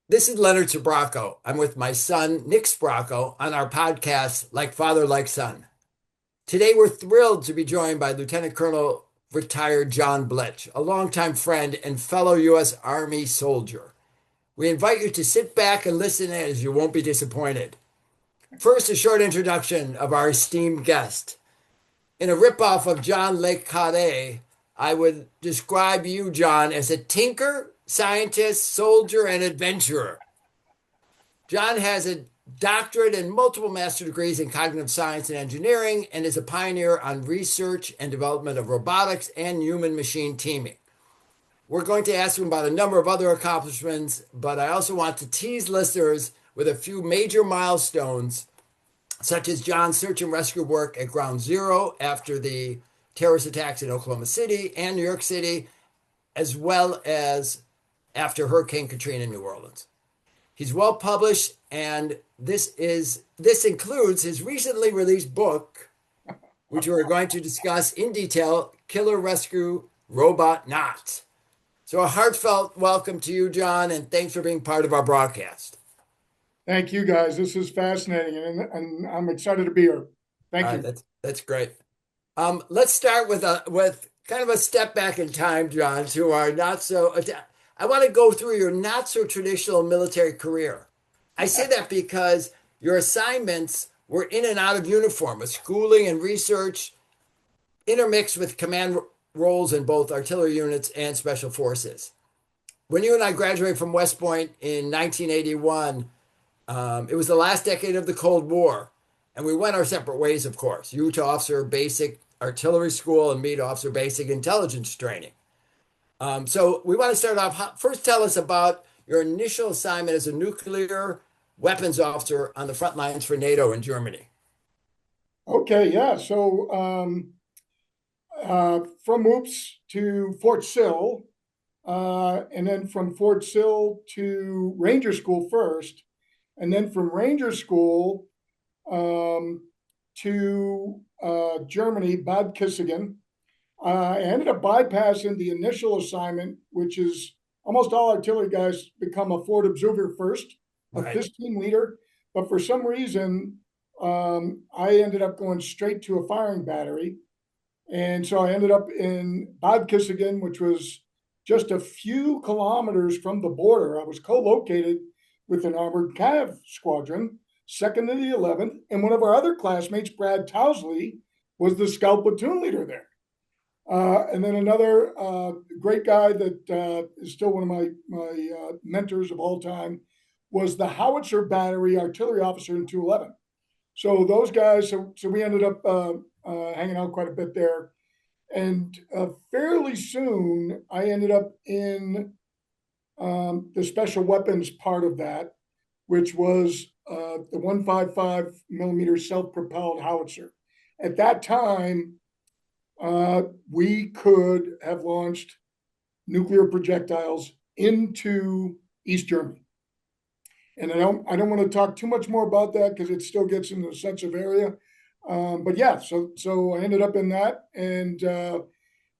This is Leonard Sbrocco. I'm with my son, Nick Sbrocco, on our podcast, Like Father, Like Son. Today, we're thrilled to be joined by Lieutenant Colonel retired John Blitch, a longtime friend and fellow U.S. Army soldier. We invite you to sit back and listen in as you won't be disappointed. First, a short introduction of our esteemed guest. In a ripoff of John Le Carre, I would describe you, John, as a tinker, scientist, soldier, and adventurer. John has a doctorate and multiple master degrees in cognitive science and engineering and is a pioneer on research and development of robotics and human machine teaming. We're going to ask him about a number of other accomplishments, but I also want to tease listeners with a few major milestones, such as John's search and rescue work at Ground Zero after the terrorist attacks in Oklahoma City and New York City, as well as after Hurricane Katrina in New Orleans. He's well published, and this includes his recently released book, which we're going to discuss in detail, Killer Rescue Robot Not. So a heartfelt welcome to you, John, and thanks for being part of our broadcast. Thank you, guys. This is fascinating, and I'm excited to be here. All Thank right, you. that's great. Let's start with kind of a step back in time, John, to our not so. I want to go through your not so traditional military career. I say that because your assignments were in and out of uniform, with schooling and research intermixed with command roles in both artillery units and special forces. When you and I graduated from West Point in 1981, it was the last decade of the Cold War, and we went our separate ways, of course. You to officer basic artillery school, and me to officer basic intelligence training. So we want to start off. First, tell us about your initial assignment as a nuclear weapons officer on the front lines for NATO in Germany. Okay, yeah. From Oops to Fort Sill, and then from Fort Sill to Ranger School first, and then from Ranger School to Germany, Bad Kissingen. I ended up bypassing the initial assignment, which is almost all artillery guys become a forward observer first, a Right. FIS team leader. But for some reason, I ended up going straight to a firing battery. And so I ended up in Bad Kissingen, which was just a few kilometers from the border. I was co-located with an armored cav squadron, second to the 11th. And one of our other classmates, Brad Towsley, was the scout platoon leader there. And then another great guy that is still one of my mentors of all time was the howitzer battery artillery officer in 211. So those guys, so we ended up hanging out quite a bit there. And fairly soon, I ended up in the special weapons part of that, which was the 155 millimeter self-propelled howitzer. At that time, we could have launched nuclear projectiles into East Germany. And I don't want to talk too much more about that because it still gets into a sensitive area. But yeah, so I ended up in that and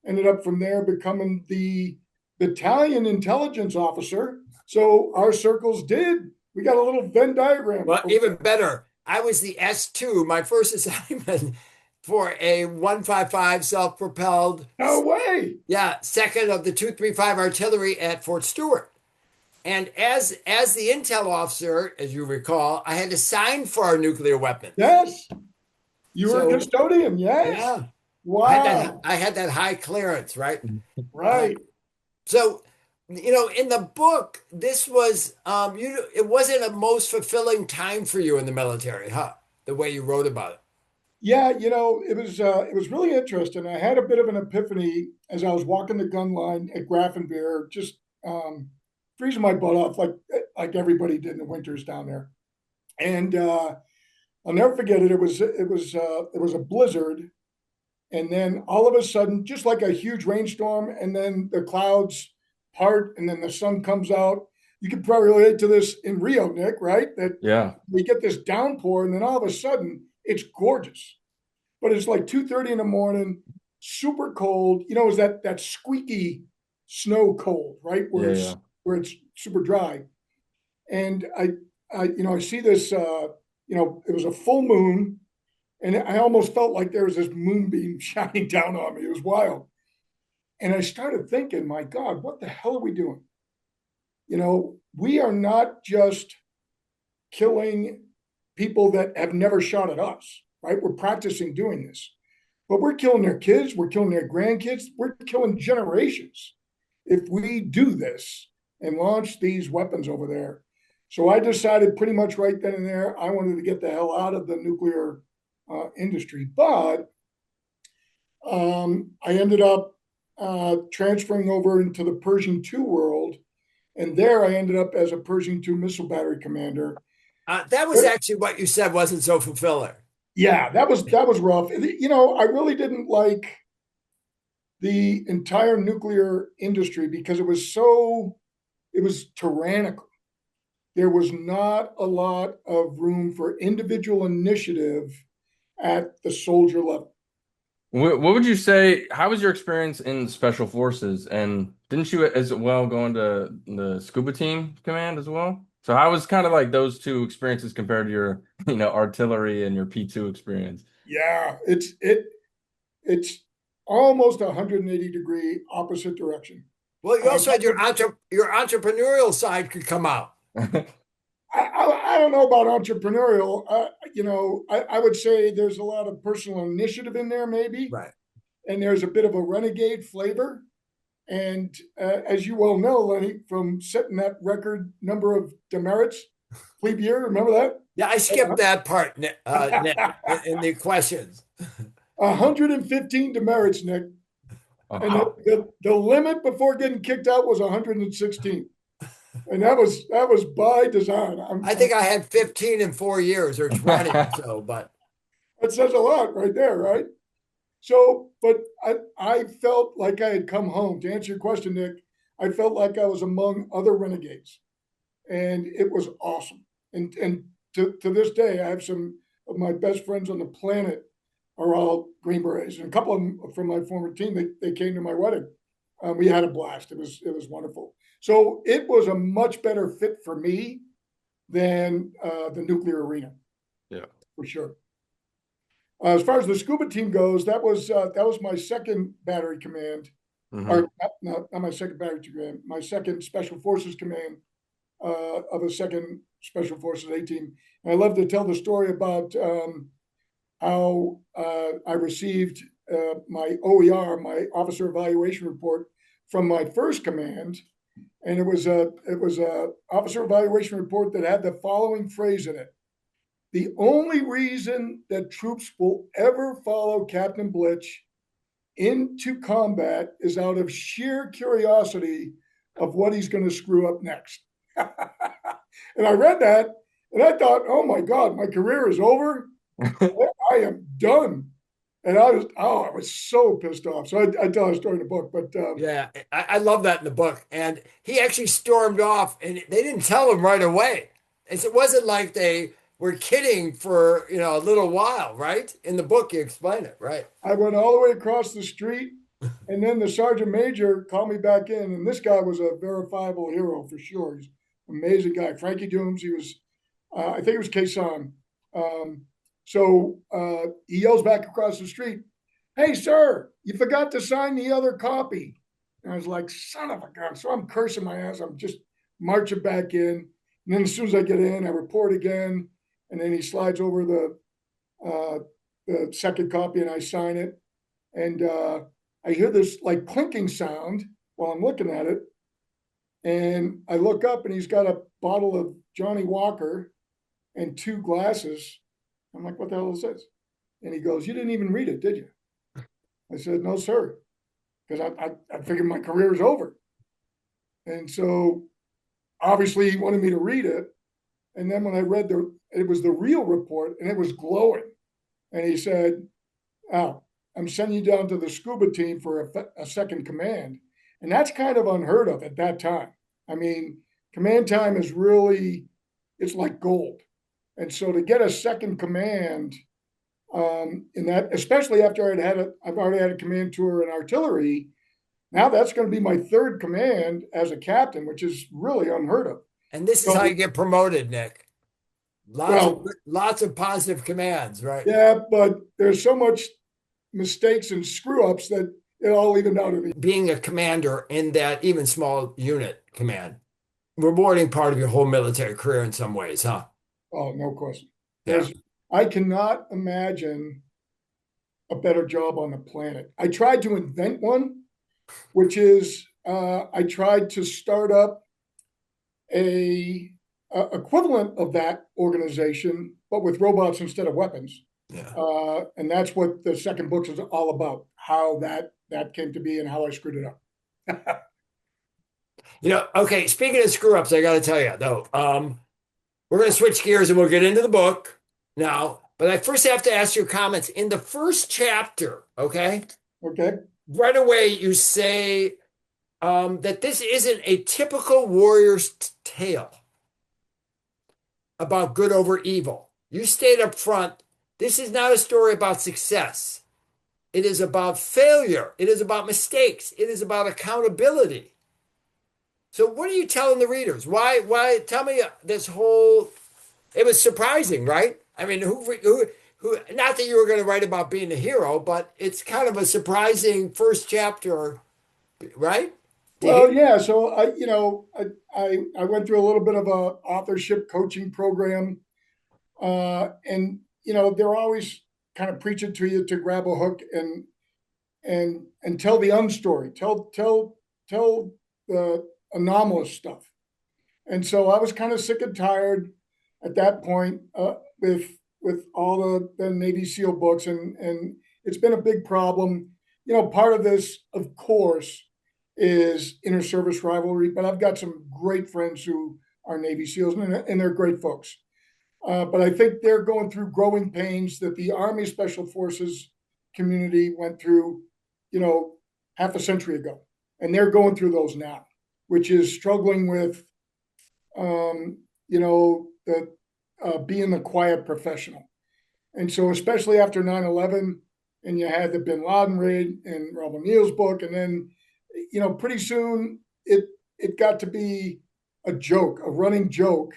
ended up from there becoming the battalion intelligence officer. So our circles did. We got a little Venn diagram. Well, even better, I was the S2, my first assignment for a 155 self-propelled, No way. yeah, second of the 235 artillery at Fort Stewart. And as the intel officer, as you recall, I had to sign for our nuclear weapons. Yes. You were a So custodian. Yes. yeah, Wow. I had that high clearance, right? Uh, Right. so in the book, this was it wasn't a most fulfilling time for you in the military, huh? The way you wrote about it. Yeah, it was really interesting. I had a bit of an epiphany as I was walking the gun line at Grafenbeer, just freezing my butt off like everybody did in the winters down there. And I'll never forget it. It was a blizzard, and then all of a sudden, just like a huge rainstorm, and then the clouds part, and then the sun comes out. You could probably relate to this in Rio, Nick, right? That Yeah. we get this downpour, and then all of a sudden, it's gorgeous. But it's like 2:30 in the morning, super cold. Is that squeaky snow cold, right? Where Yeah. it's Yeah. where it's super dry. And I see this, it was a full moon, and I almost felt like there was this moonbeam shining down on me. It was wild. And I started thinking, my God, what the hell are we doing? We are not just killing people that have never shot at us, right? We're practicing doing this, but we're killing their kids, we're killing their grandkids, we're killing generations if we do this and launch these weapons over there. So I decided pretty much right then and there, I wanted to get the hell out of the nuclear industry. But I ended up transferring over into the Pershing II world. And there I ended up as a Pershing II missile battery commander. That was actually what you said wasn't so fulfilling. Yeah, that was rough. I really didn't like the entire nuclear industry because it was tyrannical. There was not a lot of room for individual initiative at the soldier level. What would you say? How was your experience in special forces? And didn't you as well go into the scuba team command as well? So how was kind of like those two experiences compared to your, artillery and your P2 experience? Yeah, it's almost 180-degree opposite direction. Well, you also had your entrepreneurial side could come out. I don't know about entrepreneurial. I would say there's a lot of personal initiative in there, maybe, Right. and there's a bit of a renegade flavor. And as you well know, Lenny, from setting that record number of demerits, plebe year, remember that? Yeah, I skipped that part, Nick, in the questions. 115 demerits, Nick. And the limit before getting kicked out was 116. And that was by design. I think I had 15 in 4 years or 20. So, but that says a lot right there, right? So, but I felt like I had come home. To answer your question, Nick, I felt like I was among other renegades, and it was awesome. And to this day, I have some of my best friends on the planet are all Green Berets, and a couple of them from my former team. They came to my wedding. We had a blast. It was wonderful. So it was a much better fit for me than the nuclear arena. Yeah, for sure. As far as the scuba team goes, that was my second battery command, or not my second battery command, my second special forces command of a second special forces A team. And I love to tell the story about how I received my OER, my officer evaluation report, from my first command, and it was a officer evaluation report that had the following phrase in it: the only reason that troops will ever follow Captain Blitch into combat is out of sheer curiosity of what he's going to screw up next. And I read that and I thought, oh my God, my career is over. I am done. And I was so pissed off. So I tell a story in the book, but yeah, I love that in the book. And he actually stormed off, and they didn't tell him right away. It wasn't like they were kidding for a little while, right? In the book, you explain it, right? I went all the way across the street, and then the sergeant major called me back in, and this guy was a verifiable hero for sure. He's an amazing guy. Frankie Dooms, he was, I think it was Quezon. So he yells back across the street, "Hey, sir, you forgot to sign the other copy." And I was like, son of a gun. So I'm cursing my ass. I'm just marching back in. And then as soon as I get in, I report again. And then he slides over the second copy and I sign it. And I hear this like clinking sound while I'm looking at it. And I look up and he's got a bottle of Johnny Walker and 2 glasses. I'm like, what the hell is this? And he goes, "You didn't even read it, did you?" I said, "No, sir," because I figured my career is over. And so obviously he wanted me to read it. And then when I read it was the real report and it was glowing. And he said, "Oh, I'm sending you down to the scuba team for a second command." And that's kind of unheard of at that time. I mean, command time is really, it's like gold. And so to get a second command in that, especially after I've already had a command tour in artillery, now that's going to be my third command as a captain, which is really unheard of. And this is how you So, get promoted, Nick. well, Lots of positive commands, right? yeah, but there's so much mistakes and screw ups that it all evened out in the. Being a commander in that even small unit command, rewarding part of your whole military career in some ways, huh? Oh, no question. Yeah. I cannot imagine a better job on the planet. I tried to invent one, which is I tried to start up a equivalent of that organization, but with robots instead of weapons. Yeah. And that's what the second book is all about, how that came to be and how I screwed it up. Okay, speaking of screw ups, I got to tell you though, we're going to switch gears and we'll get into the book now. But I first have to ask your comments. In the first chapter, okay, Okay. right away you say that this isn't a typical warrior's tale about good over evil. You state up front, this is not a story about success. It is about failure. It is about mistakes. It is about accountability. So what are you telling the readers? Why tell me this whole it was surprising, right? I mean, who not that you were going to write about being a hero, but it's kind of a surprising first chapter, right? To hear. Well, yeah. So I went through a little bit of a authorship coaching program, and they're always kind of preaching to you to grab a hook and tell the unstory, tell the anomalous stuff. And so I was kind of sick and tired at that point with all the Navy SEAL books, and it's been a big problem. Part of this, of course, is inter-service rivalry, but I've got some great friends who are Navy SEALs, and they're great folks. But I think they're going through growing pains that the Army Special Forces community went through, half a century ago, and they're going through those now, which is struggling with, the being the quiet professional. And so, especially after 9/11, and you had the Bin Laden raid and Rob O'Neill's book, and then, pretty soon it got to be a joke, a running joke,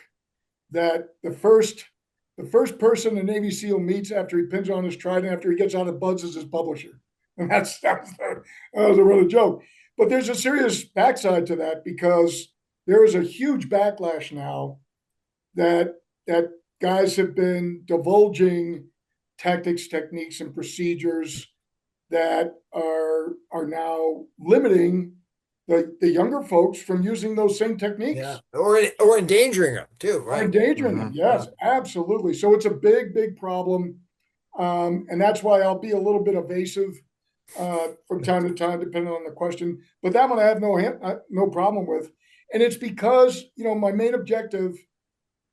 that the first person a Navy SEAL meets after he pins on his trident, after he gets out of buds, is his publisher. And that was a running joke. But there's a serious backside to that, because there is a huge backlash now that guys have been divulging tactics, techniques, and procedures that are now limiting the younger folks from using those same techniques. Yeah, or endangering them too, Or right? endangering them. Yes, absolutely. So it's a big, big problem. And that's why I'll be a little bit evasive from time to time, depending on the question. But that one I have no problem with. And it's because, my main objective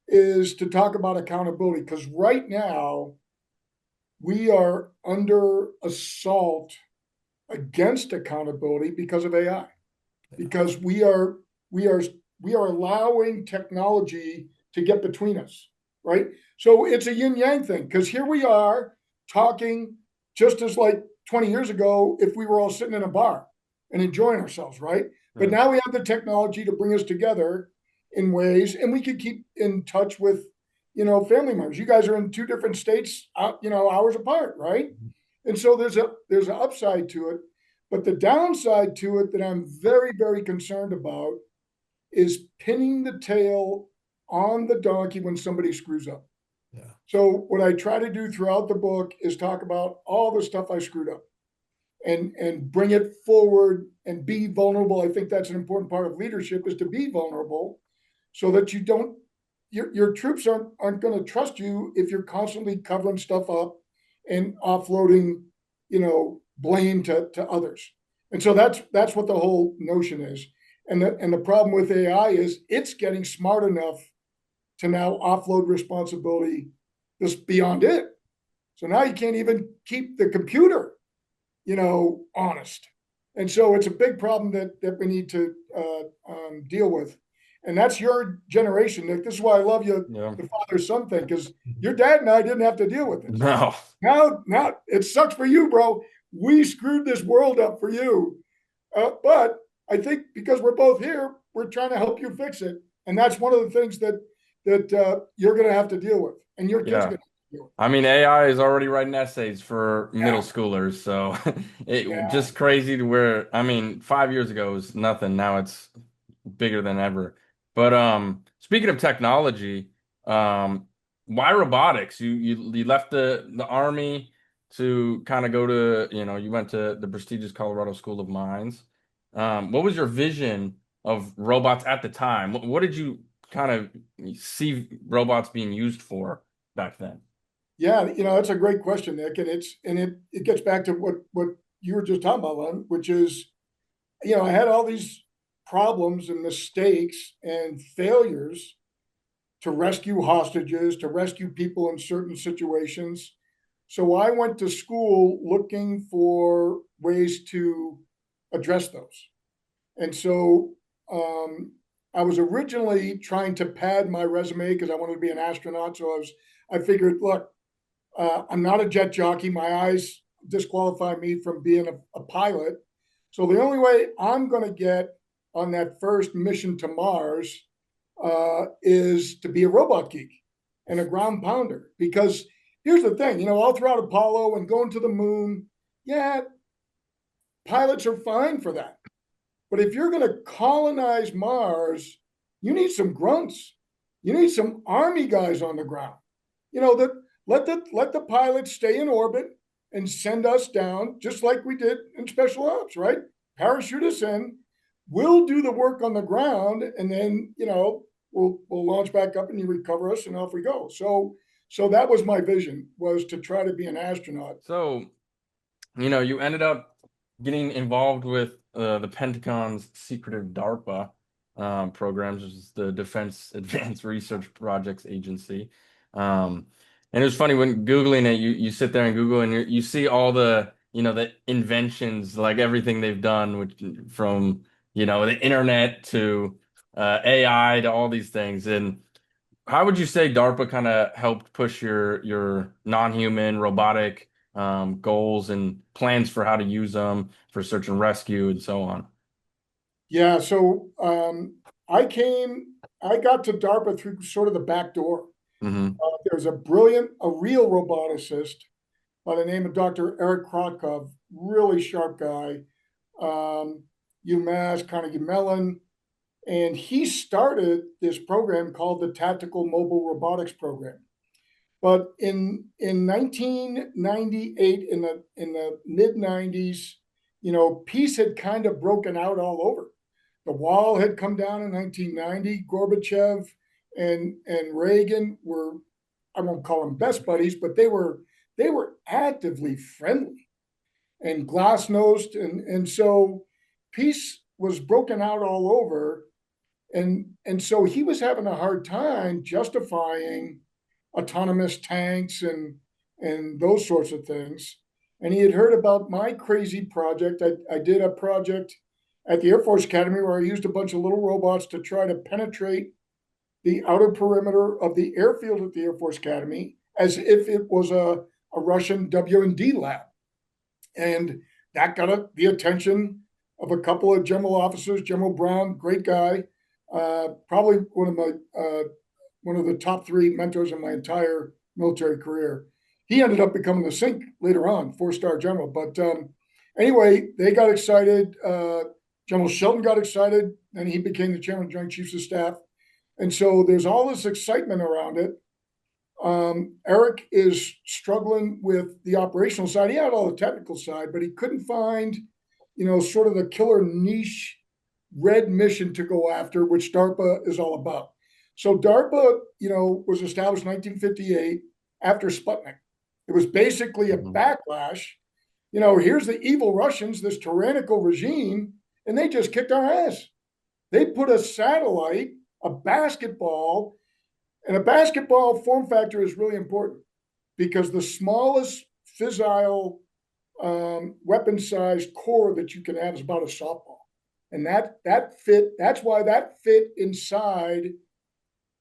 is to talk about accountability, because right now we are under assault against accountability because of AI, because we are allowing technology to get between us, right? So it's a yin yang thing, because here we are talking just as like 20 years ago, if we were all sitting in a bar and enjoying ourselves, right? But now we have the technology to bring us together in ways, and we could keep in touch with, family members. You guys are in two different states, hours apart, right? And so there's an upside to it, but the downside to it that I'm very, very concerned about is pinning the tail on the donkey when somebody screws up. Yeah. So what I try to do throughout the book is talk about all the stuff I screwed up and bring it forward and be vulnerable. I think that's an important part of leadership, is to be vulnerable, so that you don't your troops aren't going to trust you if you're constantly covering stuff up and offloading, blame to others. And so that's what the whole notion is. And the problem with AI is it's getting smart enough to now offload responsibility just beyond it. So now you can't even keep the computer, honest. And so it's a big problem that we need to deal with. And that's your generation, Nick. This is why I love you, the father-son thing, because your dad and I didn't have to deal with this. No. Now it sucks for you, bro. We screwed this world up for you. But I think because we're both here, we're trying to help you fix it. And that's one of the things that you're going to have to deal with, and your kids are Yeah. going to have to deal with. I mean, AI is already writing essays for middle Yeah, schoolers, so it yeah. just crazy to where, I mean, 5 years ago was nothing. Now it's bigger than ever. But speaking of technology, why robotics? You left the army to kind of go to, you went to the prestigious Colorado School of Mines. What was your vision of robots at the time? What did you kind of see robots being used for back then? Yeah, that's a great question, Nick, and it gets back to what you were just talking about, Lon, which is, I had all these problems and mistakes and failures to rescue hostages, to rescue people in certain situations. So I went to school looking for ways to address those. And so I was originally trying to pad my resume because I wanted to be an astronaut. So I figured, look, I'm not a jet jockey. My eyes disqualify me from being a pilot. So the only way I'm going to get on that first mission to Mars is to be a robot geek and a ground pounder. Because here's the thing, all throughout Apollo and going to the moon, yeah, pilots are fine for that. But if you're going to colonize Mars, you need some grunts. You need some army guys on the ground. That let the pilots stay in orbit and send us down, just like we did in special ops, right? Parachute us in. We'll do the work on the ground, and then we'll launch back up and you recover us, and off we go. So that was my vision, was to try to be an astronaut. So, you ended up getting involved with the Pentagon's secretive DARPA programs, which is the Defense Advanced Research Projects Agency. And it was funny when Googling it, you sit there and Google and you see all the inventions, like everything they've done, which from, the internet to AI to all these things. And how would you say DARPA kind of helped push your non-human robotic goals and plans for how to use them for search and rescue and so on? Yeah, so I got to DARPA through sort of the back door. Hmm. There's a real roboticist by the name of Dr. Eric Kratkov, really sharp guy, UMass, Carnegie Mellon, and he started this program called the Tactical Mobile Robotics Program. But in 1998, in the mid 90s, peace had kind of broken out all over. The wall had come down in 1990. Gorbachev and Reagan were, I won't call them best buddies, but they were actively friendly and glass-nosed, and so peace was broken out all over, and so he was having a hard time justifying autonomous tanks and those sorts of things. And he had heard about my crazy project. I did a project at the Air Force Academy where I used a bunch of little robots to try to penetrate the outer perimeter of the airfield at the Air Force Academy as if it was a Russian W&D lab. And that got the attention of a couple of general officers. General Brown, great guy, probably one of the top three mentors in my entire military career. He ended up becoming the SINC later on, 4-star general. But anyway, they got excited. General Shelton got excited, and he became the chairman of Joint Chiefs of Staff. And so there's all this excitement around it. Eric is struggling with the operational side. He had all the technical side, but he couldn't find, sort of the killer niche red mission to go after, which DARPA is all about. So DARPA, was established in 1958 after Sputnik. It was basically a backlash. Here's the evil Russians, this tyrannical regime, and they just kicked our ass. They put a satellite, a basketball, and a basketball form factor is really important because the smallest fissile weapon-sized core that you can have is about a softball. And that fit, that's why that fit inside.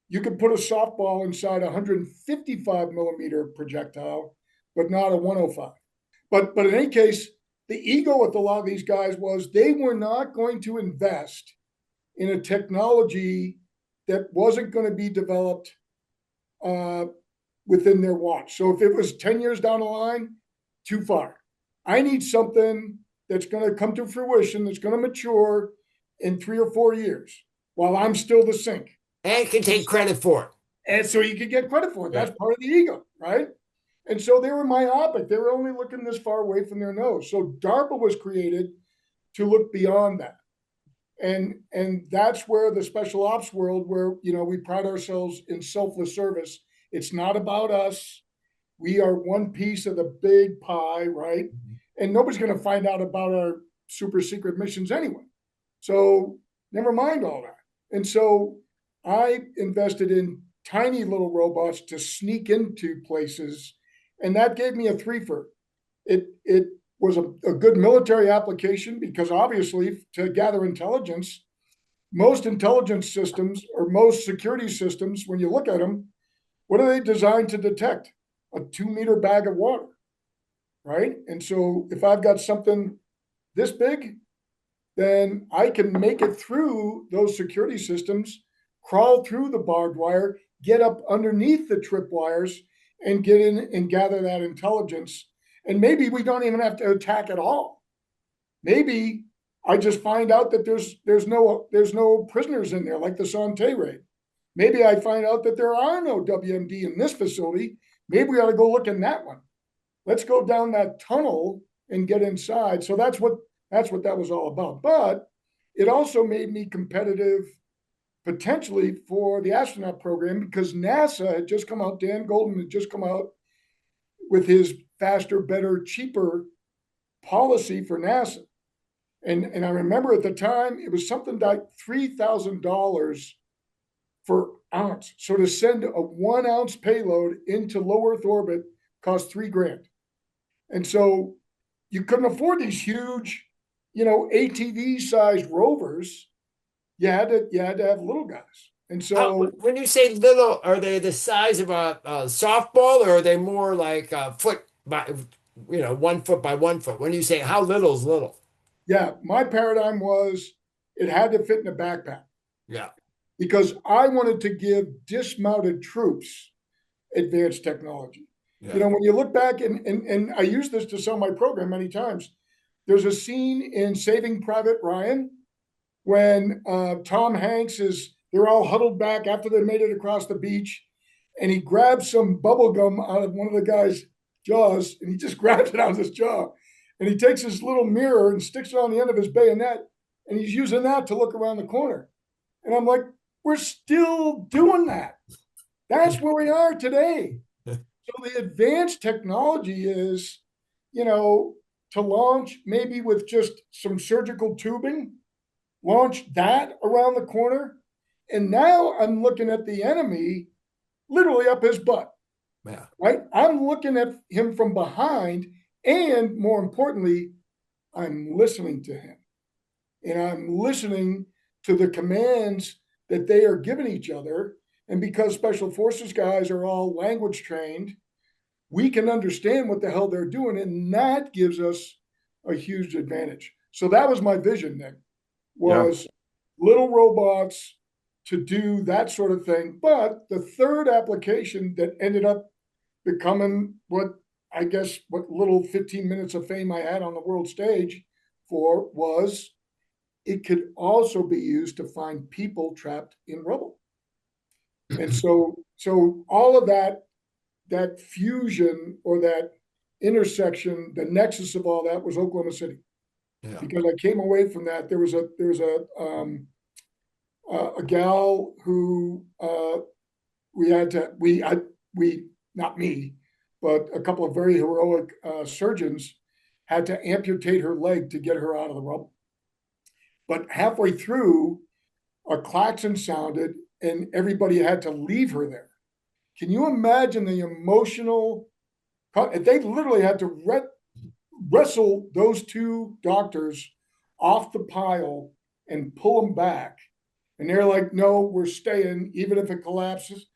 You could put a softball inside a 155 millimeter projectile, but not a 105. But in any case, the ego with a lot of these guys was they were not going to invest in a technology that wasn't going to be developed within their watch. So if it was 10 years down the line, too far. I need something that's going to come to fruition, that's going to mature in 3 or 4 years while I'm still the sink. And can take credit for it. And so you can get credit for it. That's part of the ego, right? And so they were myopic. They were only looking this far away from their nose. So DARPA was created to look beyond that. And that's where the special ops world, where we pride ourselves in selfless service. It's not about us. We are one piece of the big pie, right? And nobody's going to find out about our super secret missions anyway. So never mind all that. And so I invested in tiny little robots to sneak into places, and that gave me a threefer. It was a good military application because obviously to gather intelligence, most intelligence systems or most security systems, when you look at them, what are they designed to detect? A 2-meter bag of water, right? And so if I've got something this big, then I can make it through those security systems, crawl through the barbed wire, get up underneath the tripwires, and get in and gather that intelligence. And maybe we don't even have to attack at all. Maybe I just find out that there's no prisoners in there, like the Sante raid. Maybe I find out that there are no WMD in this facility. Maybe we ought to go look in that one. Let's go down that tunnel and get inside. So that's what that was all about. But it also made me competitive potentially for the astronaut program because NASA had just come out, Dan Golden had just come out with his faster, better, cheaper policy for NASA. And I remember at the time, it was something like $3,000 for ounce. So to send a 1 ounce payload into low Earth orbit cost $3,000. And so you couldn't afford these huge, ATV sized rovers. You had to have little guys. And so when you say little, are they the size of a softball, or are they more like a foot by 1 foot by 1 foot? When you say how little is little? Yeah, my paradigm was it had to fit in a backpack. Yeah. Because I wanted to give dismounted troops advanced technology. Yeah. When you look back, and I use this to sell my program many times, there's a scene in Saving Private Ryan when Tom Hanks they're all huddled back after they made it across the beach, and he grabs some bubble gum out of one of the guy's jaws, and he just grabs it out of his jaw. And he takes his little mirror and sticks it on the end of his bayonet, and he's using that to look around the corner. And I'm like, we're still doing that. That's where we are today. So the advanced technology is, to launch maybe with just some surgical tubing, launch that around the corner. And now I'm looking at the enemy literally up his butt. Yeah. Right? I'm looking at him from behind. And more importantly, I'm listening to him. And I'm listening to the commands that they are giving each other. And because special forces guys are all language trained, we can understand what the hell they're doing. And that gives us a huge advantage. So that was my vision, Nick, was little robots to do that sort of thing. But the third application that ended up becoming what little 15 minutes of fame I had on the world stage for was it could also be used to find people trapped in rubble. And so all of that fusion or that intersection, the nexus of all that was Oklahoma City. Yeah. Because I came away from that. There was a gal who not me, but a couple of very heroic surgeons had to amputate her leg to get her out of the rubble. But halfway through, a klaxon sounded and everybody had to leave her there. Can you imagine the emotional? They literally had to wrestle those two doctors off the pile and pull them back. And they're like, no, we're staying, even if it collapses.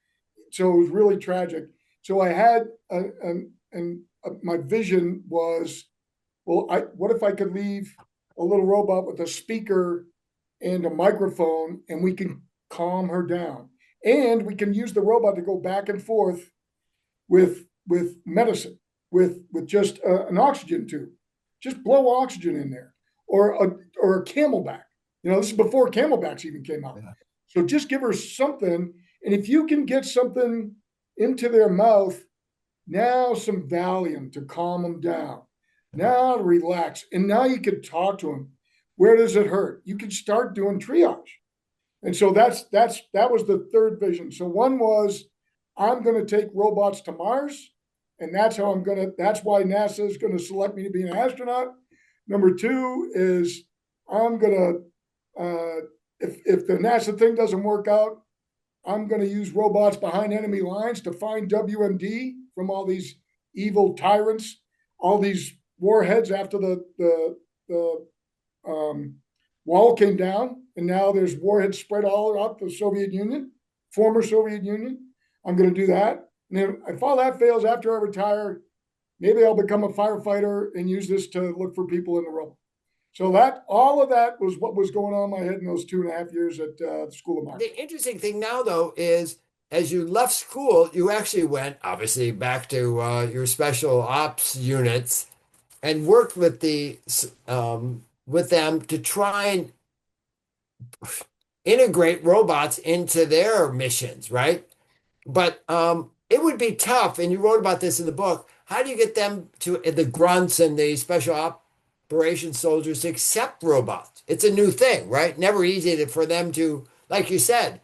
So it was really tragic. So I had, my vision was, what if I could leave a little robot with a speaker and a microphone, and we can calm her down. And we can use the robot to go back and forth with medicine, with just an oxygen tube. Just blow oxygen in there, or a camelback. This is before camelbacks even came out. Yeah. So just give her something, and if you can get something into their mouth, now some Valium to calm them down. Now to relax, and now you can talk to them. Where does it hurt? You can start doing triage. And so that was the third vision. So one was, I'm going to take robots to Mars, and that's why NASA is going to select me to be an astronaut. Number two is, I'm going to, if the NASA thing doesn't work out, I'm going to use robots behind enemy lines to find WMD from all these evil tyrants, all these warheads after the wall came down, and now there's warheads spread all around the Soviet Union, former Soviet Union. I'm going to do that. And then if all that fails after I retire, maybe I'll become a firefighter and use this to look for people in the rubble. So all of that was what was going on in my head in those 2.5 years at the School of Mines. The interesting thing now, though, is as you left school, you actually went, obviously, back to your special ops units and worked with them to try and integrate robots into their missions, right? But it would be tough, and you wrote about this in the book. How do you get them to the grunts and the special operations soldiers to accept robots? It's a new thing, right? Never easy for them to, like you said,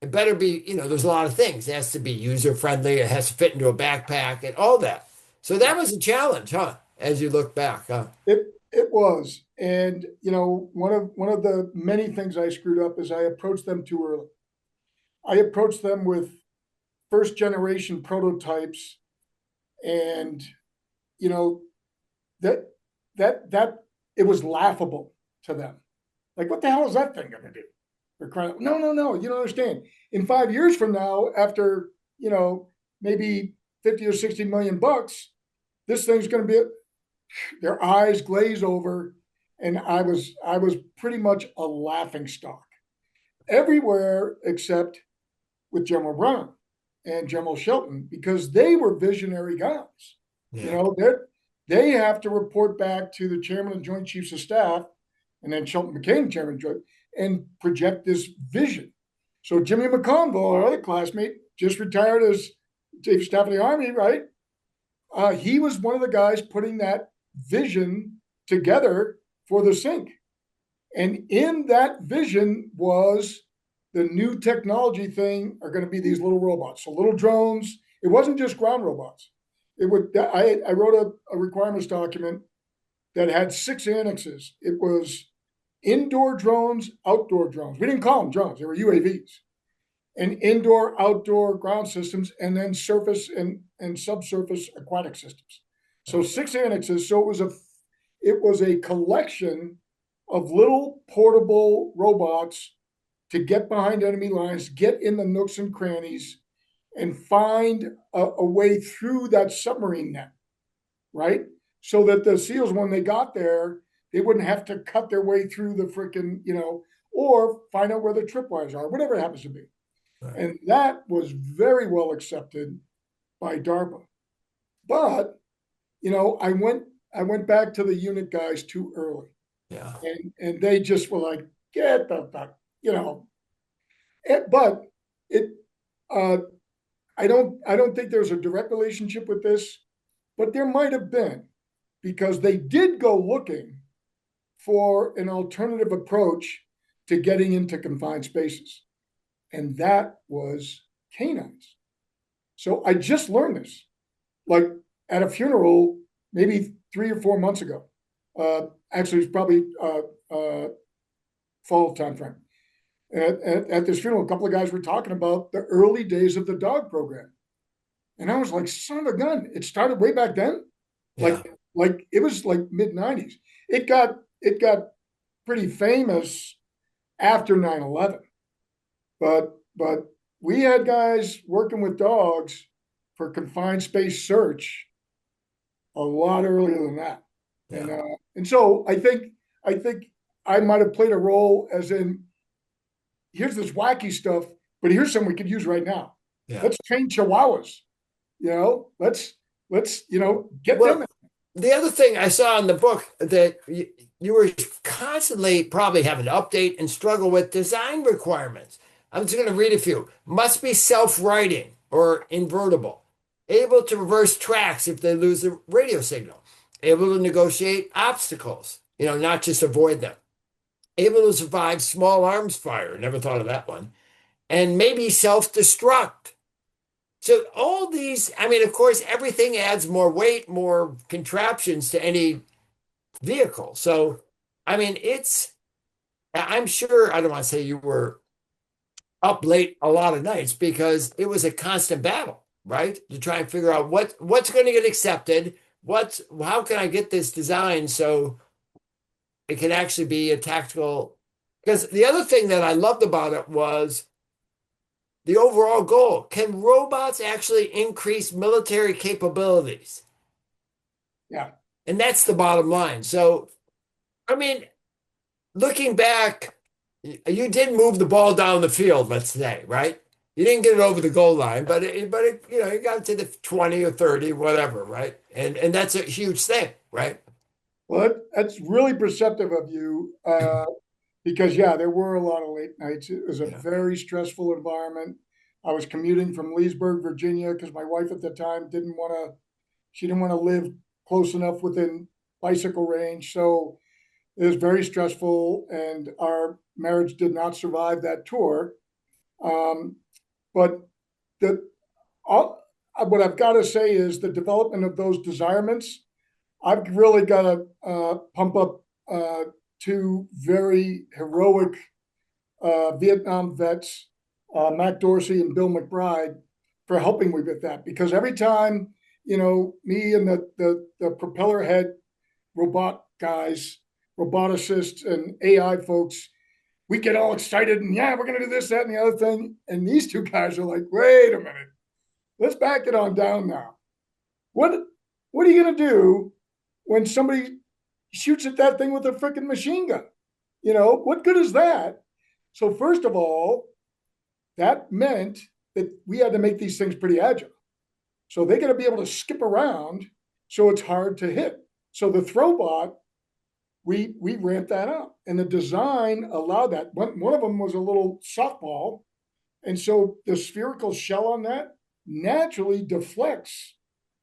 it better be, there's a lot of things. It has to be user friendly, it has to fit into a backpack and all that. So that was a challenge, huh? As you look back, huh? It was. And one of the many things I screwed up is I approached them too early. I approached them with first generation prototypes, and that it was laughable to them. Like, what the hell is that thing gonna do? They're crying, no, you don't understand. In 5 years from now, after maybe 50 or 60 million bucks, this thing's gonna be their eyes glaze over, and I was pretty much a laughing stock everywhere except with General Brown and General Shelton, because they were visionary guys. Yeah. They have to report back to the chairman of the Joint Chiefs of Staff, and then Shelton became chairman of Joint, and project this vision. So Jimmy McConville, our other classmate, just retired as Chief of Staff of the Army, right? He was one of the guys putting that vision together for the sync. And in that vision was the new technology thing are going to be these little robots. So little drones. It wasn't just ground robots. I wrote a requirements document that had 6 annexes. It was indoor drones, outdoor drones. We didn't call them drones. They were UAVs. And indoor, outdoor ground systems, and then surface and subsurface aquatic systems. So 6 annexes. So it was a collection of little portable robots to get behind enemy lines, get in the nooks and crannies, and find a way through that submarine net, right? So that the SEALs, when they got there, they wouldn't have to cut their way through the freaking, or find out where the tripwires are, whatever it happens to be. Right. And that was very well accepted by DARPA. But, I went back to the unit guys too early. Yeah. And they just were like, get the fuck, But I don't think there's a direct relationship with this, but there might have been, because they did go looking for an alternative approach to getting into confined spaces. And that was canines. So I just learned this, like at a funeral, maybe 3 or 4 months ago. Actually, it's probably fall timeframe. At this funeral, a couple of guys were talking about the early days of the dog program. And I was like, son of a gun, it started way back then. Yeah. Like it was like mid-90s. It got pretty famous after 9/11. But we had guys working with dogs for confined space search a lot earlier than that. Yeah. And so I think I might have played a role, as in here's this wacky stuff, but here's some we could use right now. Yeah. Let's train chihuahuas. Let's get them. Well, the other thing I saw in the book that you were constantly probably having to update and struggle with design requirements. I'm just going to read a few. Must be self-righting or invertible. Able to reverse tracks if they lose the radio signal. Able to negotiate obstacles, not just avoid them. Able to survive small arms fire. Never thought of that one. And maybe self-destruct. So all these, I mean, of course, everything adds more weight, more contraptions to any vehicle. So, I mean, I'm sure, I don't want to say you were up late a lot of nights because it was a constant battle, right? To try and figure out what's going to get accepted, how can I get this design so it can actually be a tactical. Because the other thing that I loved about it was the overall goal. Can robots actually increase military capabilities? Yeah. And that's the bottom line. So, I mean, looking back, you did move the ball down the field, let's say, right? You didn't get it over the goal line, but you got to the 20 or 30, whatever, right? And that's a huge thing, right? Well, that's really perceptive of you, because there were a lot of late nights. It was a very stressful environment. I was commuting from Leesburg, Virginia, because my wife at the time didn't want to live close enough within bicycle range. So it was very stressful, and our marriage did not survive that tour. But what I've got to say is the development of those desirements. I've really got to pump up two very heroic Vietnam vets, Matt Dorsey and Bill McBride, for helping me with that. Because every time, me and the propeller head robot guys, roboticists, and AI folks, we get all excited and we're going to do this, that, and the other thing. And these two guys are like, wait a minute, let's back it on down now. What are you going to do when somebody shoots at that thing with a freaking machine gun? What good is that? So first of all, that meant that we had to make these things pretty agile. So they got to be able to skip around so it's hard to hit. So the throwbot, we ramped that up, and the design allowed that. One of them was a little softball, and so the spherical shell on that naturally deflects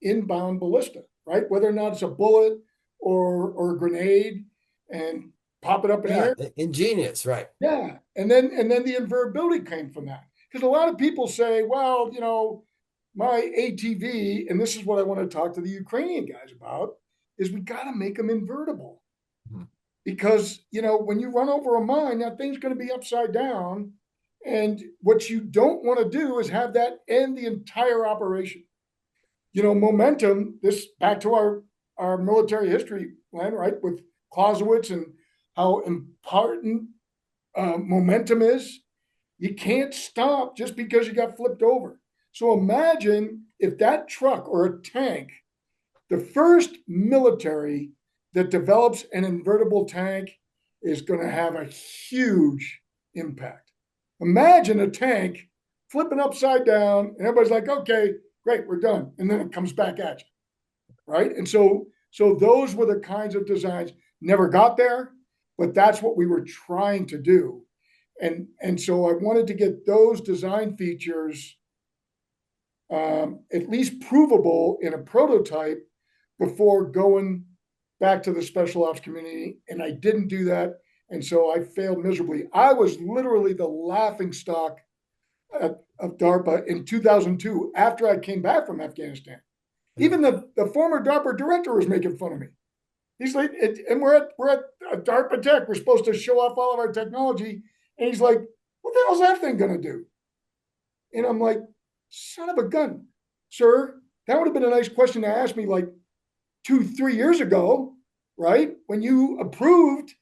inbound ballista, right? Whether or not it's a bullet or a grenade, and pop it up in the air. Ingenious, right? Yeah, and then the invertibility came from that, because a lot of people say, well, my ATV, and this is what I want to talk to the Ukrainian guys about, is we got to make them invertible. Mm-hmm. Because, when you run over a mine, that thing's going to be upside down. And what you don't want to do is have that end the entire operation. Momentum, this back to our military history, Len, right? With Clausewitz and how important momentum is. You can't stop just because you got flipped over. So imagine if that truck or a tank, the first military that develops an invertible tank, is going to have a huge impact. Imagine a tank flipping upside down, and everybody's like, okay, great, we're done. And then it comes back at you, right? And so those were the kinds of designs. Never got there, but that's what we were trying to do. And so I wanted to get those design features at least provable in a prototype before going back to the special ops community. And I didn't do that. And so I failed miserably. I was literally the laughing stock of DARPA in 2002 after I came back from Afghanistan. Even the former DARPA director was making fun of me. He's like, and we're at a DARPA Tech. We're supposed to show off all of our technology. And he's like, what the hell's that thing going to do? And I'm like, son of a gun, sir, that would have been a nice question to ask me like 2-3 years ago, right? When you approved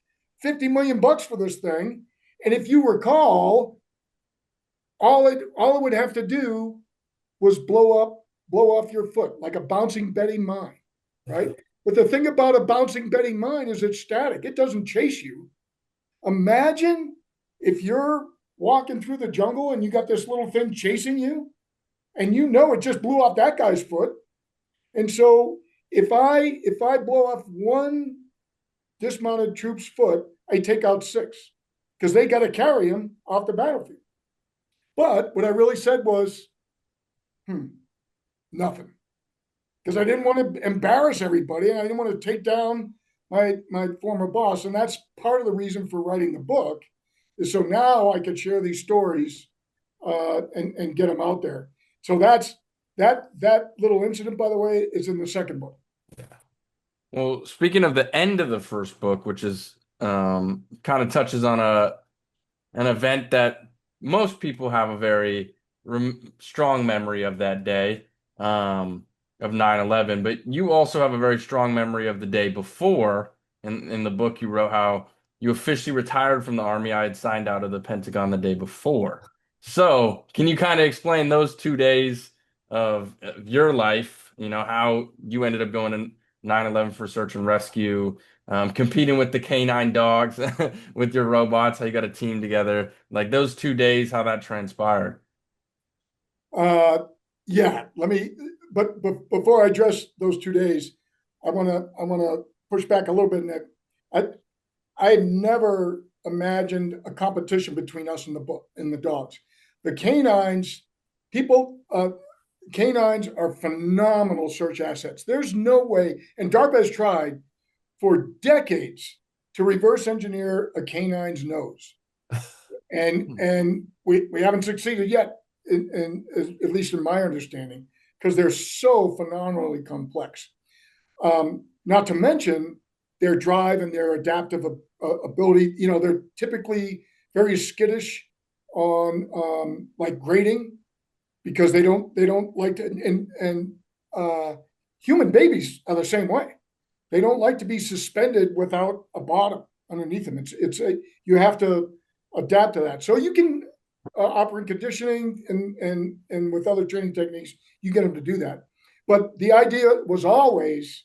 $50 million for this thing. And if you recall, all it would have to do was blow off your foot like a bouncing Betty mine, right? But the thing about a bouncing Betty mine is it's static. It doesn't chase you. Imagine if you're walking through the jungle and you got this little thing chasing you, and you know it just blew off that guy's foot. And so if I blow off one dismounted troop's foot, I take out six because they got to carry him off the battlefield. But what I really said was, nothing, because I didn't want to embarrass everybody and I didn't want to take down my former boss. And that's part of the reason for writing the book, is so now I could share these stories and get them out there. So that little incident, by the way, is in the second book. Well, speaking of the end of the first book, which is kind of touches on an event that most people have a very strong memory of that day, of 9/11, but you also have a very strong memory of the day before. In the book, you wrote how you officially retired from the Army. I had signed out of the Pentagon the day before. So, can you kind of explain those 2 days of your life, how you ended up going to 9/11 for search and rescue, competing with the canine dogs, with your robots, how you got a team together, like those 2 days, how that transpired? Yeah, but before I address those 2 days, I wanna push back a little bit in that I never imagined a competition between us and the dogs. The canines, people, canines are phenomenal search assets. There's no way, and DARPA has tried for decades to reverse engineer a canine's nose, and we haven't succeeded yet, at least in my understanding, because they're so phenomenally complex. Not to mention their drive and their adaptive ability. They're typically very skittish on like grading, because they don't like to, and human babies are the same way. They don't like to be suspended without a bottom underneath them. You have to adapt to that. So you can operate conditioning and with other training techniques, you get them to do that. But the idea was always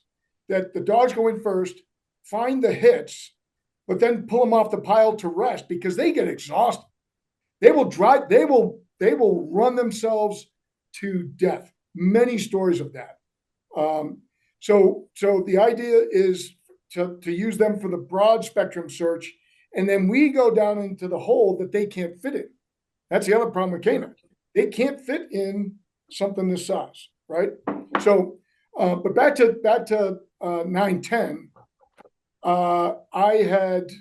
that the dogs go in first, find the hits, but then pull them off the pile to rest, because they get exhausted. They will drive. They will run themselves to death. Many stories of that. So the idea is to use them for the broad spectrum search, and then we go down into the hole that they can't fit in. That's the other problem with canines. They can't fit in something this size, right? So, but back to 9/10. I had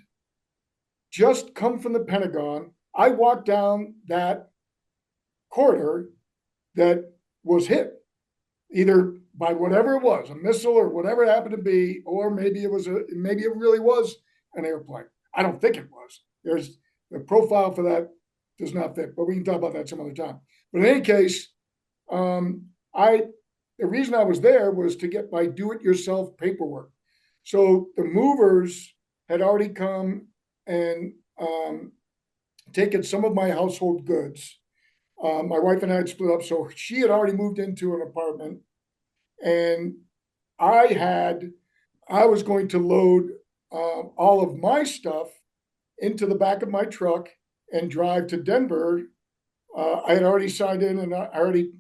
just come from the Pentagon. I walked down that corridor that was hit, either by whatever it was, a missile or whatever it happened to be, or maybe it really was an airplane. I don't think it was. There's the profile for that does not fit, but we can talk about that some other time. But in any case, the reason I was there was to get my do-it-yourself paperwork. So the movers had already come and taken some of my household goods. My wife and I had split up, so she had already moved into an apartment, and I was going to load all of my stuff into the back of my truck and drive to Denver. I had already signed in, and I already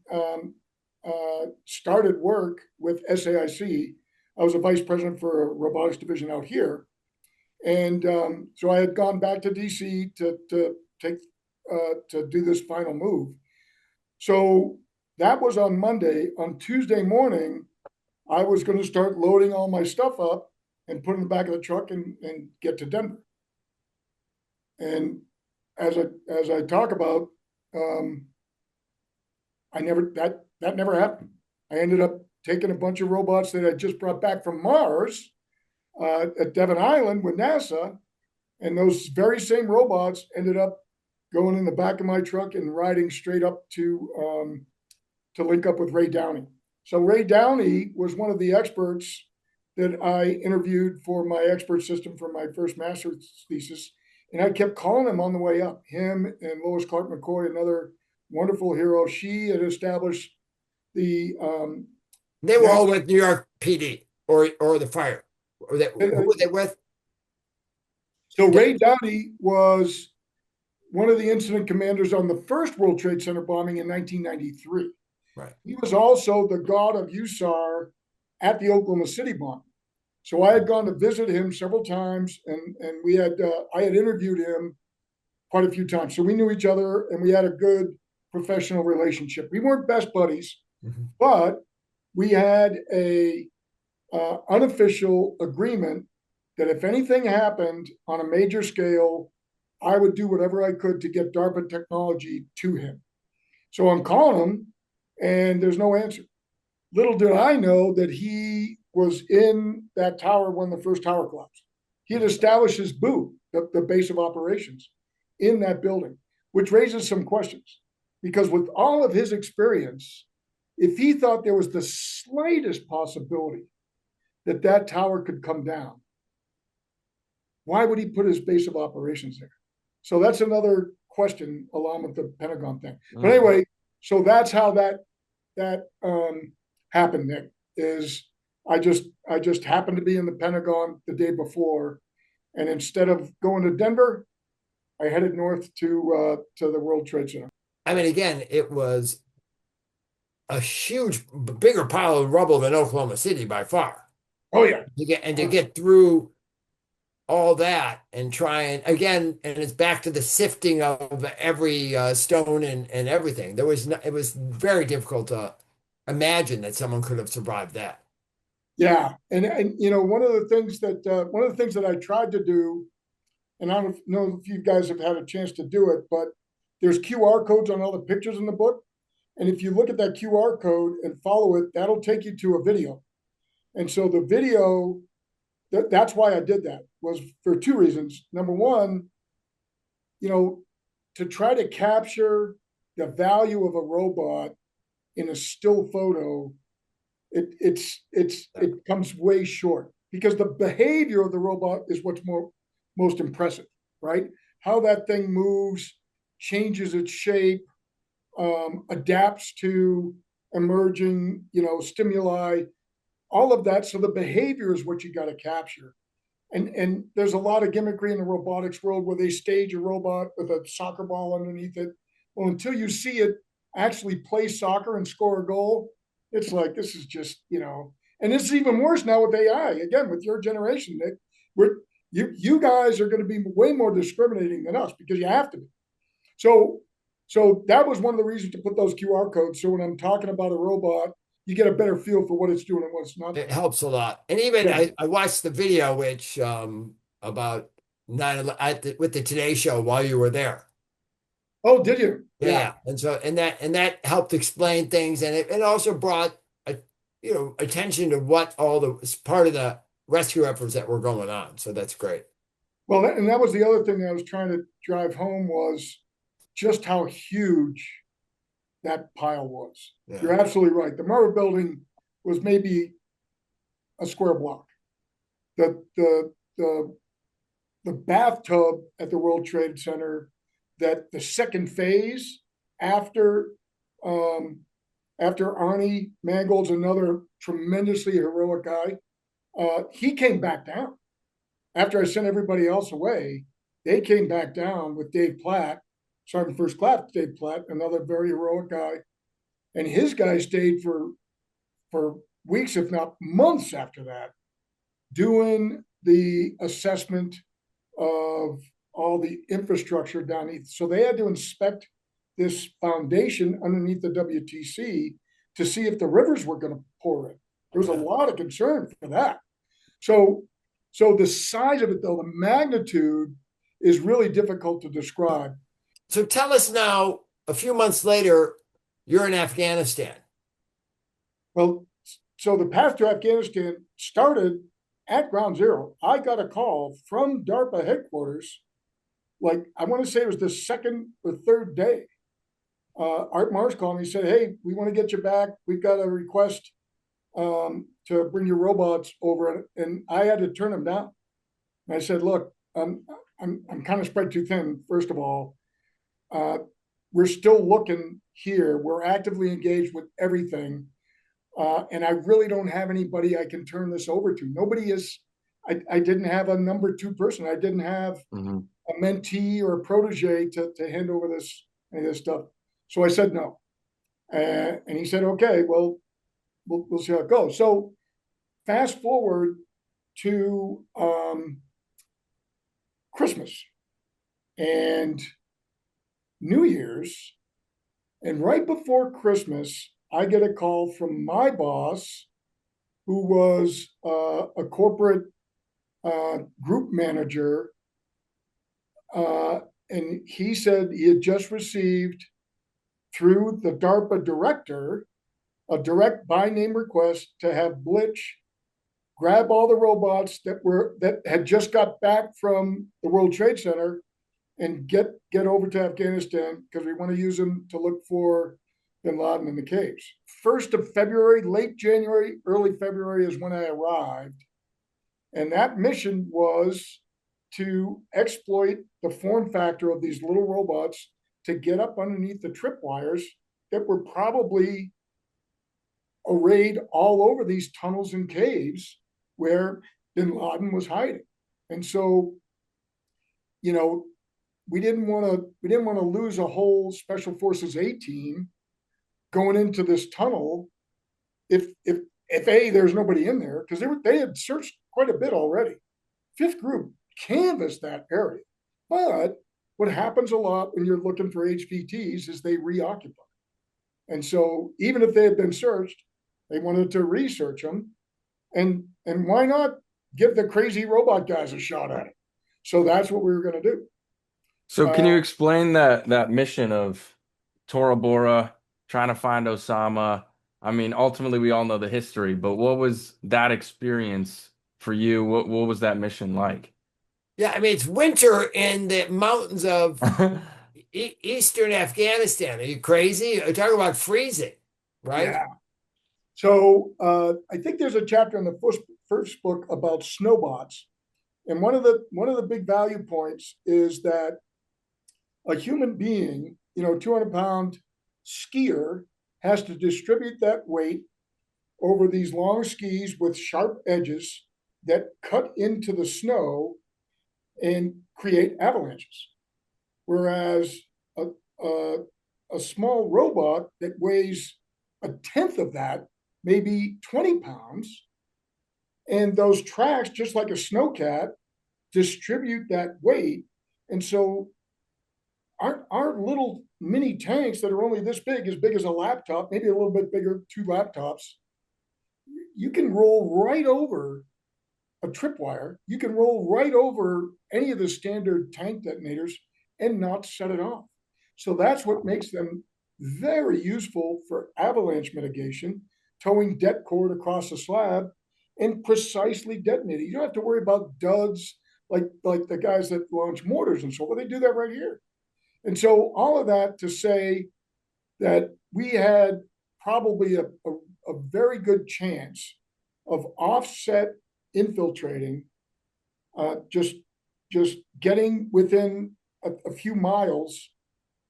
started work with SAIC. I was a vice president for a robotics division out here, and so I had gone back to DC to do this final move. So that was on Monday. On Tuesday morning, I was going to start loading all my stuff up and put in the back of the truck and get to Denver. And as I talk about, that never happened. I ended up taking a bunch of robots that I just brought back from Mars at Devon Island with NASA, and those very same robots ended up going in the back of my truck and riding straight up to link up with Ray Downey. So Ray Downey was one of the experts that I interviewed for my expert system for my first master's thesis. And I kept calling him on the way up. Him and Lois Clark McCoy, another wonderful hero. She had established the. They were all with New York PD or the fire. Who were they with? So Ray Downey was one of the incident commanders on the first World Trade Center bombing in 1993. Right. He was also the god of USAR at the Oklahoma City bombing. So I had gone to visit him several times, and we had I had interviewed him quite a few times. So we knew each other, and we had a good professional relationship. We weren't best buddies, but we had a unofficial agreement that if anything happened on a major scale, I would do whatever I could to get DARPA technology to him. So I'm calling him, and there's no answer. Little did I know that he was in that tower when the first tower collapsed. He had established his booth, the base of operations, in that building, which raises some questions. Because with all of his experience, if he thought there was the slightest possibility that that tower could come down, why would he put his base of operations there? So that's another question along with the Pentagon thing. But anyway, so that's how that happened, Nick, is I just happened to be in the Pentagon the day before, and instead of going to Denver, I headed north to the World Trade Center. I mean, again, it was a huge, bigger pile of rubble than Oklahoma City by far. Oh yeah, To get through all that and try and again, and it's back to the sifting of every stone and everything. It was very difficult to imagine that someone could have survived that. yeah, and you know one of the things that I tried to do, and I don't know if you guys have had a chance to do it, but there's QR codes on all the pictures in the book, and if you look at that QR code and follow it, that'll take you to a video. And so the video, that's why I did that, was for two reasons. Number one, you know, to try to capture the value of a robot in a still photo, it comes way short because the behavior of the robot is what's most impressive, right? How that thing moves, changes its shape, adapts to emerging, stimuli, all of that. So the behavior is what you got to capture. And there's a lot of gimmickry in the robotics world where they stage a robot with a soccer ball underneath it. Well, until you see it actually play soccer and score a goal, it's like, this is just, and it's even worse now with AI. Again, with your generation, Nick, you guys are going to be way more discriminating than us because you have to be. So that was one of the reasons to put those QR codes. So when I'm talking about a robot, you get a better feel for what it's doing and what it's not doing. It helps a lot. And even Yeah. I watched the video, which about 9/11 with the Today Show while you were there. Oh, did you? Yeah. And so and that helped explain things, and it also brought attention to what all the part of the rescue efforts that were going on. So that's great. Well, and that was the other thing I was trying to drive home was just how huge that pile was. Yeah. You're absolutely right. The Murrah building was maybe a square block. The bathtub at the World Trade Center, that the second phase after Arnie Mangold's another tremendously heroic guy, he came back down. After I sent everybody else away, they came back down with Dave Platt, Sergeant First Class Dave Platt, another very heroic guy. And his guy stayed for weeks, if not months after that, doing the assessment of all the infrastructure underneath. So they had to inspect this foundation underneath the WTC to see if the rivers were going to pour in. There was a lot of concern for that. So the size of it, though, the magnitude is really difficult to describe. So tell us now, a few months later, you're in Afghanistan. Well, so the path to Afghanistan started at ground zero. I got a call from DARPA headquarters, like I want to say it was the second or third day. Art Mars called me and said, "Hey, we want to get you back. We've got a request to bring your robots over," and I had to turn them down. And I said, "Look, I'm kind of spread too thin. First of all, we're still looking here. We're actively engaged with everything, and I really don't have anybody I can turn this over to. Nobody is. I didn't have a number two person. I didn't have a mentee or a protege to hand over any of this stuff. So I said no. And he said, okay, well, we'll see how it goes. So fast forward to Christmas and New Year's. And right before Christmas, I get a call from my boss, who was a corporate group manager. And he said he had just received through the DARPA director a direct by name request to have Blitch grab all the robots that had just got back from the World Trade Center and get over to Afghanistan, because we want to use them to look for Bin Laden in the caves. 1st of February, late January, early February is when I arrived. And that mission was to exploit the form factor of these little robots to get up underneath the tripwires that were probably arrayed all over these tunnels and caves where Bin Laden was hiding. And so, you know, we didn't want to lose a whole Special Forces A team going into this tunnel if there's nobody in there, because they had searched quite a bit already. 5th Group canvassed that area. But what happens a lot when you're looking for HVTs is they reoccupy. And so even if they had been searched, they wanted to research them. And why not give the crazy robot guys a shot at it? So that's what we were going to do. So can you explain that mission of Tora Bora trying to find Osama? I mean, ultimately we all know the history, but what was that experience for you? What was that mission like? Yeah, I mean, it's winter in the mountains of eastern Afghanistan. Are you crazy? You're talking about freezing, right? Yeah. So I think there's a chapter in the first book about snowbots, and one of the big value points is that a human being, 200-pound skier, has to distribute that weight over these long skis with sharp edges that cut into the snow and create avalanches. Whereas a small robot that weighs a tenth of that, maybe 20 pounds, and those tracks, just like a snowcat, distribute that weight. And so our little mini tanks that are only this big as a laptop, maybe a little bit bigger, 2 laptops, you can roll right over a tripwire. You can roll right over any of the standard tank detonators and not set it off. So that's what makes them very useful for avalanche mitigation, towing det cord across a slab and precisely detonating. You don't have to worry about duds like the guys that launch mortars and so forth. They do that right here. And so all of that to say that we had probably a very good chance of offset infiltrating, just getting within a few miles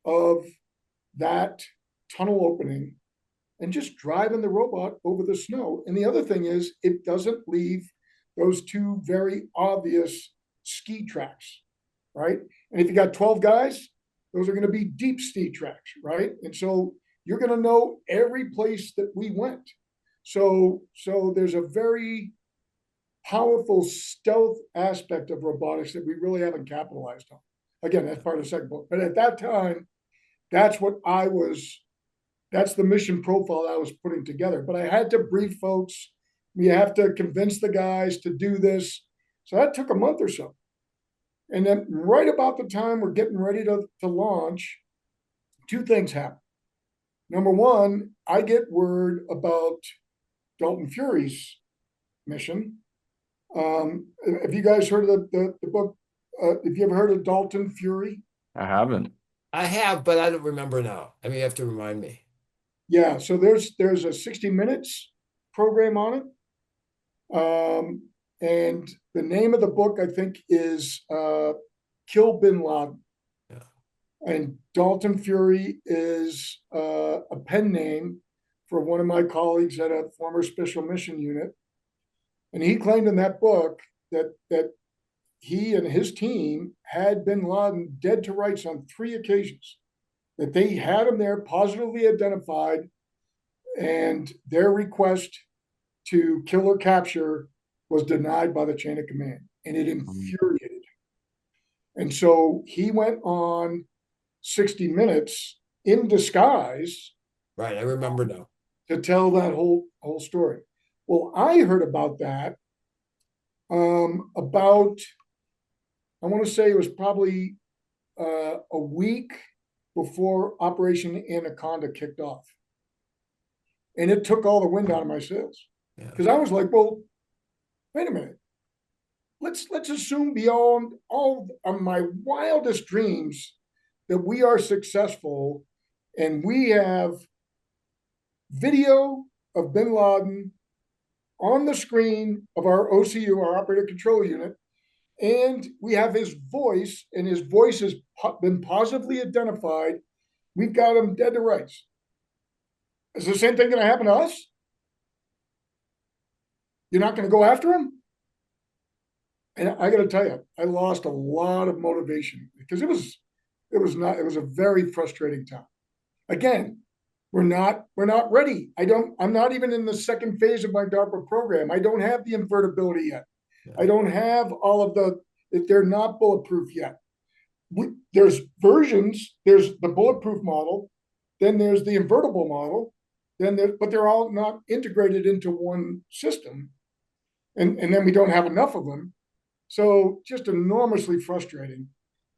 of that tunnel opening and just driving the robot over the snow. And the other thing is, it doesn't leave those 2 very obvious ski tracks, right? And if you got 12 guys, those are going to be deep ski tracks, right? And so you're going to know every place that we went. So there's a very powerful stealth aspect of robotics that we really haven't capitalized on. Again, that's part of the second book. But at that time, that's the mission profile I was putting together. But I had to brief folks. We have to convince the guys to do this. So that took a month or so. And then right about the time we're getting ready to launch, 2 things happen. Number one, I get word about Dalton Fury's mission. Have you guys heard of the book? Have you ever heard of Dalton Fury? I haven't. I have, but I don't remember now. I mean, you have to remind me. Yeah, so there's a 60 Minutes program on it. And the name of the book, I think, is Kill Bin Laden. Yeah. And Dalton Fury is a pen name for one of my colleagues at a former special mission unit. And he claimed in that book that he and his team had Bin Laden dead to rights on 3 occasions, that they had him there positively identified, and their request to kill or capture was denied by the chain of command. And it infuriated him. And so he went on 60 Minutes in disguise. Right, I remember now. To tell that whole story. Well, I heard about that about, I want to say it was probably a week before Operation Anaconda kicked off. And it took all the wind out of my sails. Because I was like, well, wait a minute. Let's assume beyond all of my wildest dreams that we are successful and we have video of Bin Laden on the screen of our OCU, our operator control unit, and we have his voice, and his voice has been positively identified. We've got him dead to rights. Is the same thing going to happen to us? You're not going to go after him? And I got to tell you, I lost a lot of motivation because it was a very frustrating time. Again, we're not ready. I'm not even in the second phase of my DARPA program. I don't have the invertibility yet. Yeah. I don't have all of they're not bulletproof yet. There's versions, there's the bulletproof model, then there's the invertible model, but they're all not integrated into one system. And then we don't have enough of them. So just enormously frustrating.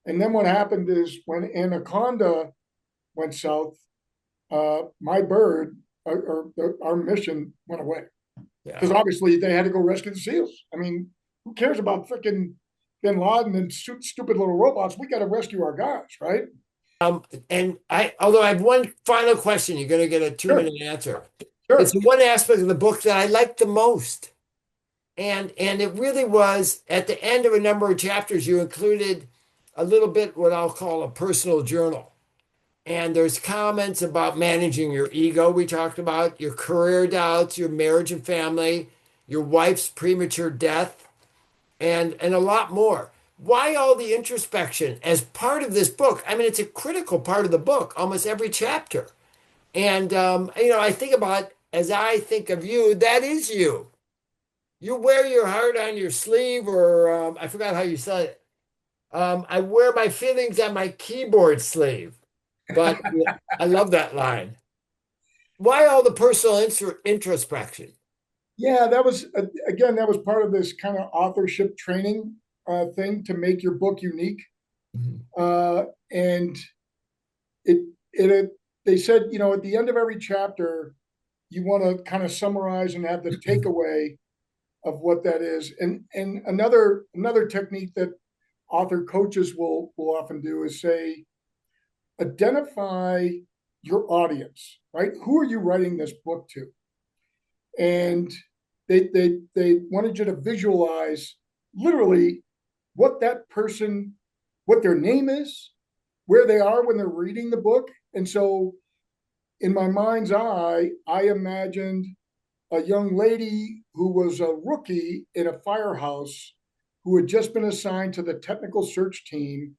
And then what happened is when Anaconda went south, my bird, our mission went away. Because obviously they had to go rescue the SEALs. I mean, who cares about freaking Bin Laden and stupid little robots? We got to rescue our guys, right? Although I have one final question, you're going to get a 2-minute answer. Sure. It's one aspect of the book that I liked the most. And it really was at the end of a number of chapters, you included a little bit what I'll call a personal journal. And there's comments about managing your ego, we talked about, your career doubts, your marriage and family, your wife's premature death, and a lot more. Why all the introspection as part of this book? I mean, it's a critical part of the book, almost every chapter. And, I think about, as I think of you, that is you. You wear your heart on your sleeve, or I forgot how you said it. I wear my feelings on my keyboard sleeve. But I love that line. Why all the personal introspection? Yeah, that was part of this kind of authorship training thing to make your book unique. Mm-hmm. And they said, at the end of every chapter, you want to kind of summarize and have the takeaway of what that is. And another technique that author coaches will often do is say, identify your audience, right? Who are you writing this book to? And they wanted you to visualize literally what that person, what their name is, where they are when they're reading the book. And so in my mind's eye, I imagined a young lady who was a rookie in a firehouse who had just been assigned to the technical search team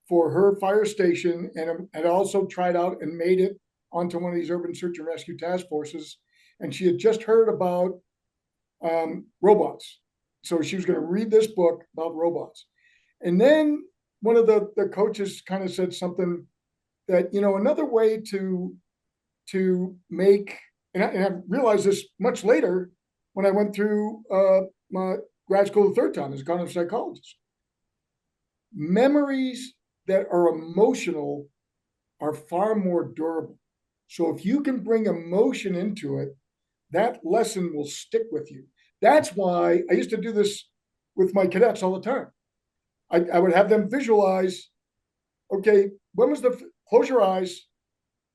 for her fire station and had also tried out and made it onto one of these urban search and rescue task forces. And she had just heard about robots. So she was going to read this book about robots. And then one of the coaches kind of said something that, another way to make, and I realized this much later when I went through my grad school the third time as a cognitive psychologist. Memories that are emotional are far more durable. So if you can bring emotion into it, that lesson will stick with you. That's why I used to do this with my cadets all the time. I would have them visualize, okay, close your eyes,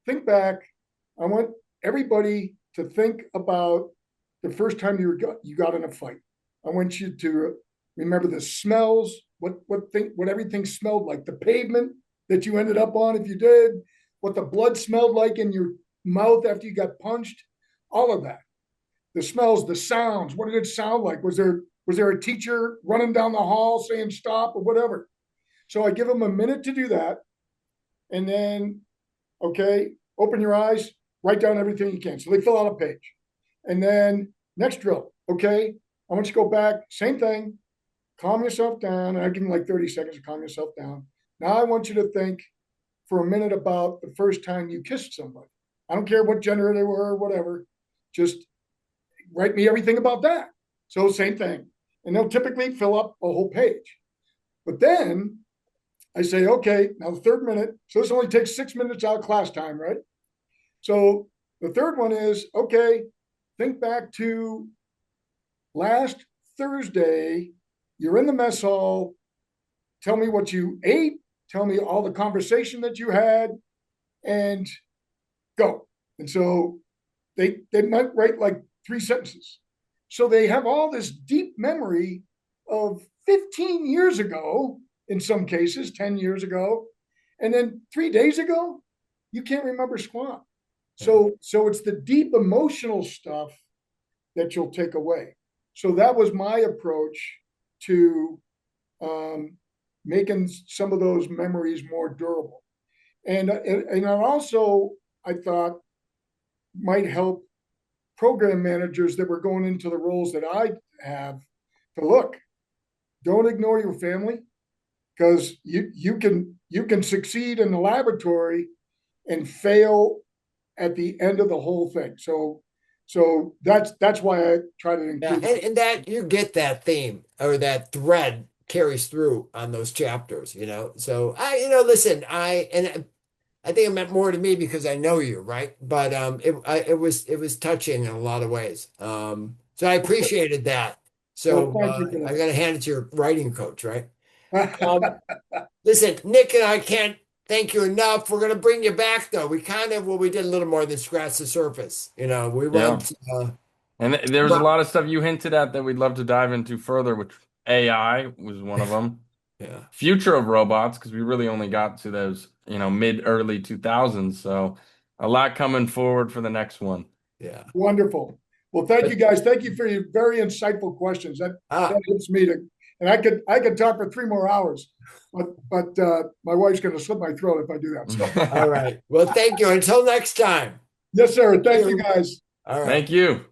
think back. I want everybody to think about the first time you got in a fight. I want you to remember the smells, what everything smelled like, the pavement that you ended up on if you did, what the blood smelled like in your mouth after you got punched, all of that. The smells, the sounds, what did it sound like? Was there Was there a teacher running down the hall saying stop or whatever? So I give them a minute to do that. And then, okay, open your eyes, write down everything you can. So they fill out a page. And then next drill, okay, I want you to go back, same thing, calm yourself down. And I give them like 30 seconds to calm yourself down. Now I want you to think for a minute about the first time you kissed somebody. I don't care what gender they were or whatever. Just write me everything about that. So same thing. And they'll typically fill up a whole page. But then I say, okay, now the third minute. So this only takes 6 minutes out of class time, right? So the third one is, okay, think back to last Thursday. You're in the mess hall. Tell me what you ate. Tell me all the conversation that you had, and go. And so they might write like 3 sentences. So they have all this deep memory of 15 years ago, in some cases, 10 years ago. And then 3 days ago, you can't remember squat. So it's the deep emotional stuff that you'll take away. So that was my approach to making some of those memories more durable. And also, I thought, might help program managers that were going into the roles that I have to look, don't ignore your family, because you can succeed in the laboratory and fail at the end of the whole thing. So that's why I try to include. Yeah, and that you get that theme or that thread carries through on those chapters, So listen, I think it meant more to me because I know you, right? But it was touching in a lot of ways. So I appreciated that. So Well, thank you for I that. got to hand it to your writing coach, right? Well, Listen, Nick and I can't thank you enough. We're going to bring you back, though. We we did a little more than scratch the surface. We Yeah. went. And there's a lot of stuff you hinted at that we'd love to dive into further, which AI was one of them. Yeah. Future of robots, because we really only got to those, mid early 2000s. So a lot coming forward for the next one. Yeah. wonderful. Well, thank you guys. Thank you for your very insightful questions. That helps me to, and I could talk for 3 more hours, but my wife's going to slit my throat if I do that. So, All right. Well, thank you. Until next time. yes, sir. Thank you guys. All right. Thank you.